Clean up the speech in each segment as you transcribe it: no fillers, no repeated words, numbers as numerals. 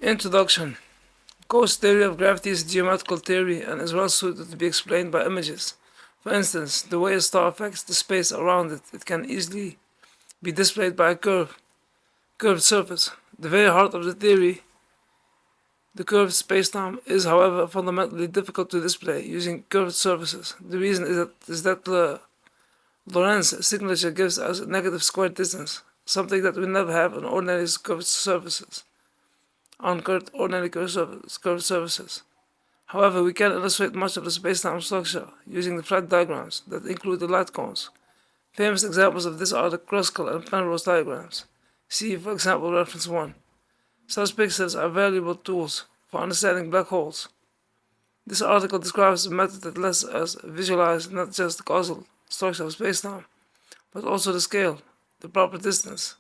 Introduction. Gauss' theory of gravity is a geometrical theory and is well suited to be explained by images. For instance, the way a star affects the space around it, it can easily be displayed by a curved surface. The very heart of the theory, the curved spacetime, is however fundamentally difficult to display using curved surfaces. The reason is that the Lorentz signature gives us a negative squared distance, something that we never have on ordinary curved surfaces. Curved surfaces. However, we can illustrate much of the spacetime structure using the flat diagrams that include the light cones. Famous examples of this are the Kruskal and Penrose diagrams. See, for example, reference 1. Such pictures are valuable tools for understanding black holes. This article describes a method that lets us visualize not just the causal structure of spacetime, but also the scale, the proper distance.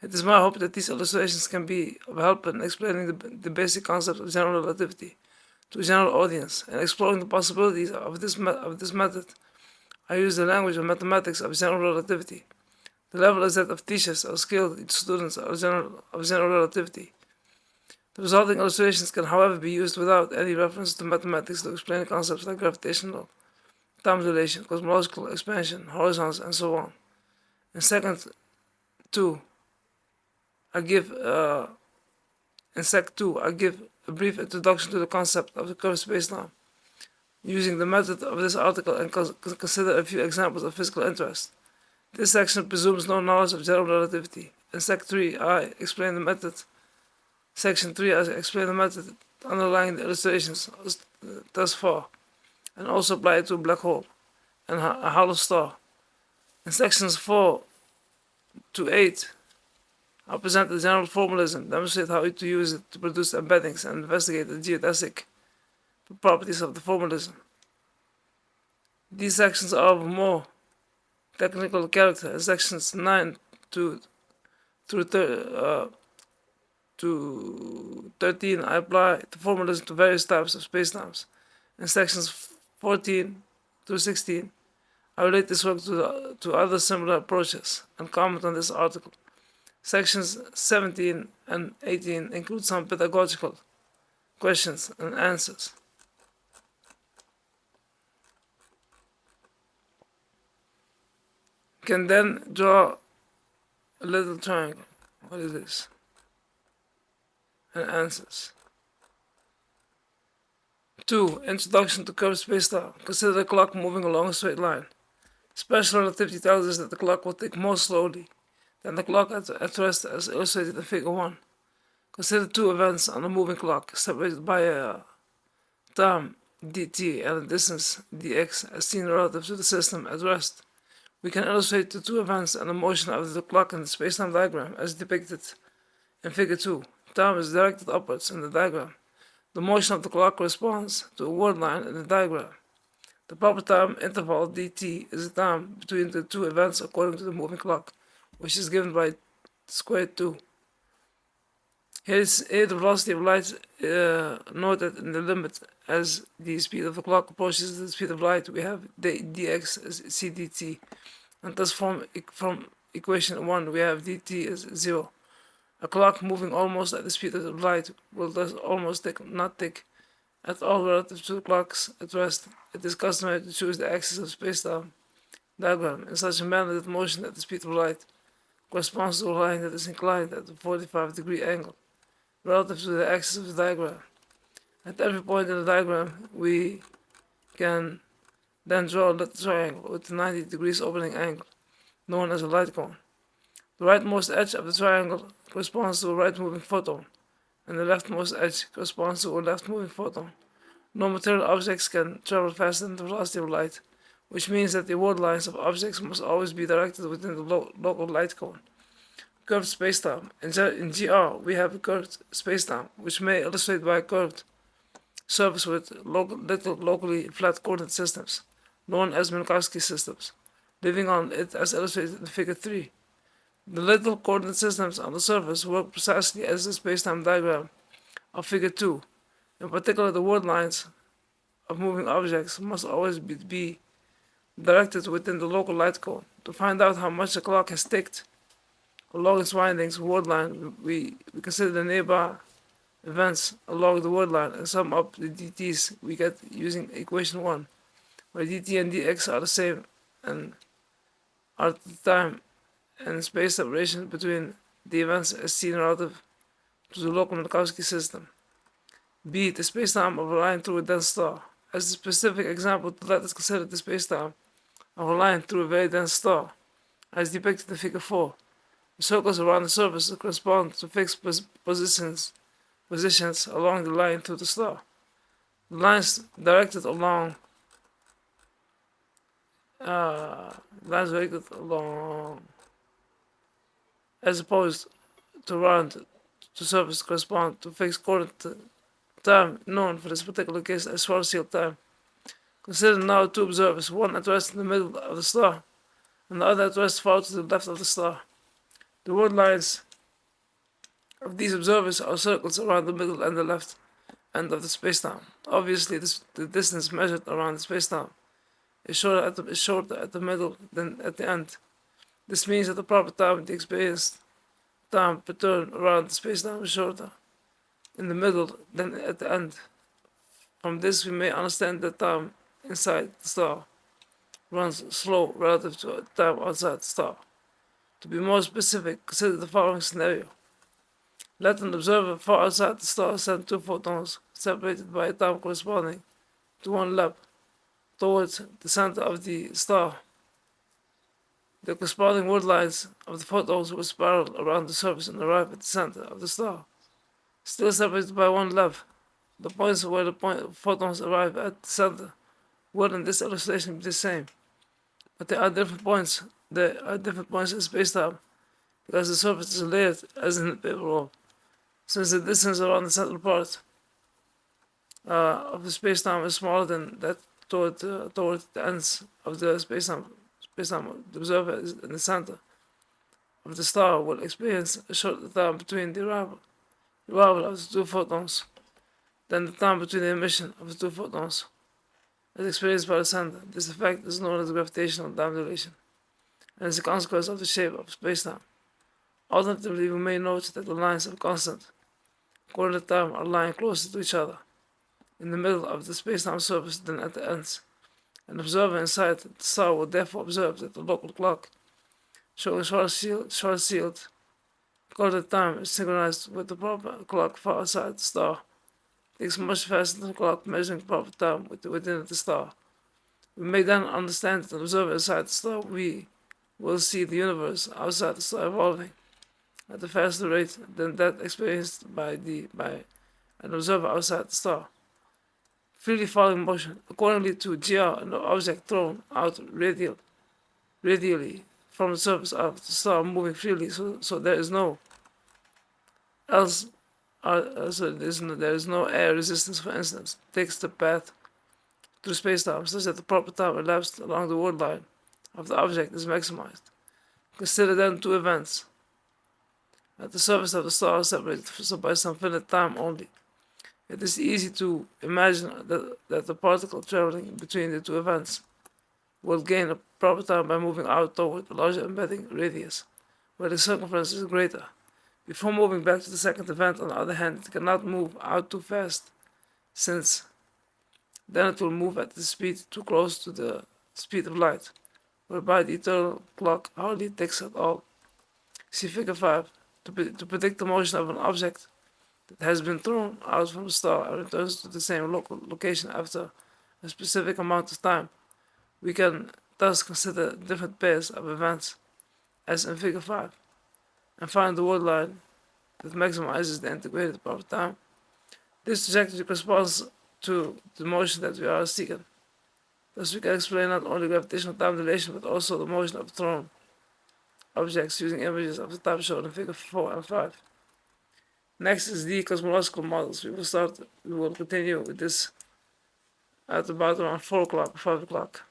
It is my hope that these illustrations can be of help in explaining the basic concept of general relativity to a general audience and exploring the possibilities of this method. I use the language of mathematics of general relativity. The level is that of teachers or skilled students of general relativity. The resulting illustrations can, however, be used without any reference to mathematics to explain concepts like gravitational, time dilation, cosmological expansion, horizons, and so on. In Sec 2, I give a brief introduction to the concept of the curved spacetime, using the method of this article and consider a few examples of physical interest. This section presumes no knowledge of general relativity. In Section 3, I explain the method. Section 3, I explain the method underlying the illustrations thus far, and also apply it to a black hole and a hollow star. In sections 4 to 8, I present the general formalism, demonstrate how to use it to produce embeddings, and investigate the geodesic properties of the formalism. These sections are of more technical character. In sections 9 to 13, I apply the formalism to various types of spacetimes. In sections 14 to 16, I relate this work to other similar approaches and comment on this article. Sections 17 and 18 include some pedagogical questions and answers. Can then draw a little triangle. What is this? And answers. 2. Introduction to curved spacetime. Consider the clock moving along a straight line. Special relativity tells us that the clock will tick more slowly than the clock at rest as illustrated in Figure 1. Consider two events on a moving clock separated by a time dt and a distance dx as seen relative to the system at rest. We can illustrate the two events and the motion of the clock in the spacetime diagram as depicted in Figure 2. Time is directed upwards in the diagram. The motion of the clock corresponds to a word line in the diagram. The proper time interval dt is the time between the two events according to the moving clock, which is given by squared 2. Here the velocity of light noted in the limit as the speed of the clock approaches the speed of light. We have dx as cdt, and thus from equation 1 we have dt as 0. A clock moving almost at the speed of light will thus almost not tick at all relative to the clocks at rest. It is customary to choose the axis of spacetime diagram in such a manner that motion at the speed of light corresponds to a line that is inclined at a 45-degree angle relative to the axis of the diagram. At every point in the diagram, we can then draw a little triangle with a 90 degrees opening angle, known as a light cone. The rightmost edge of the triangle corresponds to a right-moving photon, and the leftmost edge corresponds to a left-moving photon. No material objects can travel faster than the velocity of light, which means that the word lines of objects must always be directed within the local light cone. Curved spacetime. In GR, we have a curved spacetime, which may illustrate by a curved surface with little locally flat coordinate systems, known as Minkowski systems, living on it as illustrated in Figure 3. The little coordinate systems on the surface work precisely as the spacetime diagram of Figure 2. In particular, the word lines of moving objects must always be directed within the local light cone. To find out how much the clock has ticked along its windings word line, we consider the nearby events along the word line and sum up the dt's we get using equation 1, where dt and dx are the same and are the time and space separation between the events as seen relative to the local Minkowski system. B. The spacetime of a line through a dense star. As a specific example, let us consider the spacetime of a line through a very dense star, as depicted in Figure 4. The circles around the surface correspond to fixed positions along the line through the star. The lines directed along as opposed to around the surface correspond to fixed coordinate time known for this particular case as Schwarzschild time. Consider now two observers, one at rest in the middle of the star and the other at rest far to the left of the star. The word lines of these observers are circles around the middle and the left end of the spacetime. Obviously, the distance measured around the spacetime is shorter at the middle than at the end. This means that the proper time, the experienced time per turn around the spacetime, is shorter in the middle than at the end. From this, we may understand that time inside the star runs slow relative to time outside the star. To be more specific, consider the following scenario. Let an observer far outside the star send two photons separated by a time corresponding to one lap towards the center of the star. The corresponding word lines of the photons will spiral around the surface and arrive at the center of the star, still separated by one lap. The points where the photons arrive at the center would in this illustration be the same, but there are different points. There are different points in spacetime because the surface is layered as in the paper roll. Since the distance around the central part of the spacetime is smaller than that toward the ends of the spacetime, the observer is in the center of the star will experience a shorter time between the arrival of the two photons than the time between the emission of the two photons as experienced by the center. This effect is known as gravitational time dilation and is a consequence of the shape of spacetime. Alternatively, we may note that the lines of constant coordinate time are lying closer to each other in the middle of the spacetime surface than at the ends. An observer inside the star will therefore observe that the local clock showing Schwarzschild coordinate time is synchronized with the proper clock far outside the star. It takes much faster than the clock measuring proper time within the star. We may then understand that an observer inside the star we will see the universe outside the star evolving at a faster rate than that experienced by an observer outside the star. Freely falling motion, accordingly to GR, an object thrown out radially from the surface of the star moving freely, so there is no air resistance, for instance, takes the path through spacetime such that the proper time elapsed along the word line of the object is maximized. Consider then two events. At the surface of the star separated by some finite time only. It is easy to imagine that the particle traveling between the two events will gain a proper time by moving out toward the larger embedding radius, where the circumference is greater. Before moving back to the second event, on the other hand, it cannot move out too fast, since then it will move at the speed too close to the speed of light, whereby the eternal clock hardly ticks at all. See Figure 5. To predict the motion of an object that has been thrown out from the star and returns to the same location after a specific amount of time, we can thus consider different pairs of events, as in Figure 5, and find the word line that maximizes the integrated proper time. This trajectory corresponds to the motion that we are seeking. Thus we can explain not only gravitational time dilation but also the motion of thrown objects using images of the type shown in Figure 4 and 5. Next is the cosmological models. We will continue with this at about around 4 o'clock or 5 o'clock.